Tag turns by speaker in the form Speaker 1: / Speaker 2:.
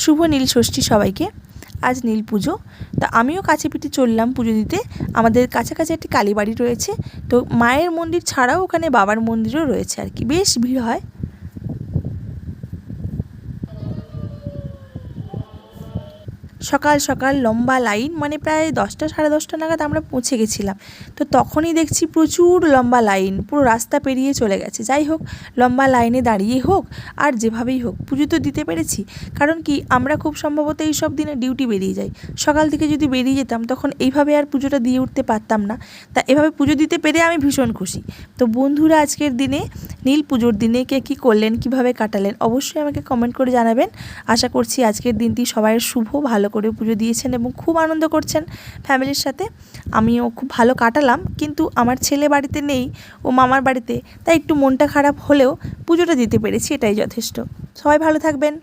Speaker 1: শুভ নীল ষষ্ঠী সবাইকে। আজ নীল পুজো, তা আমিও কাছে পিঠে চললাম পুজো দিতে। আমাদের কাছাকাছি একটি কালীবাড়ি রয়েছে, তো মায়ের মন্দির ছাড়াও ওখানে বাবার মন্দিরও রয়েছে আর কি, বেশ ভিড় হয়। সকাল সকাল লম্বা লাইন, মানে প্রায় 10টা সাড়ে 10টা নাগাদ আমরা পৌঁছে গেছিলাম। তো তখনই দেখছি প্রচুর লম্বা লাইন, পুরো রাস্তা পেরিয়ে চলে গেছে। যাই হোক, লম্বা লাইনে দাঁড়িয়ে হোক আর যেভাবেই হোক পুজো তো দিতে পেরেছি। কারণ কি, আমরা খুব সম্ভবত এই সব দিনে ডিউটি বেরিয়ে যাই। সকাল থেকে যদি বেরিয়ে যেতাম তখন এইভাবে আর পুজোটা দিয়ে উঠতে পারতাম না। তা এভাবে পুজো দিতে পেরে আমি ভীষণ খুশি। তো বন্ধুরা, আজকের দিনে নীল পুজোর দিনে কে কী করলেন, কিভাবে কাটালেন, অবশ্যই আমাকে কমেন্ট করে জানাবেন। আশা করছি আজকের দিনটি সবাইয়ের শুভ, ভালো করে পুজো দিয়েছেন এবং খুব আনন্দ করছেন ফ্যামিলির সাথে। আমিও খুব ভালো কাটালাম, কিন্তু আমার ছেলে বাড়িতে নেই, ও মামার বাড়িতে, তাই একটু মনটা খারাপ হলেও পুজোটা দিতে পেরেছি, এটাই যথেষ্ট। সবাই ভালো থাকবেন।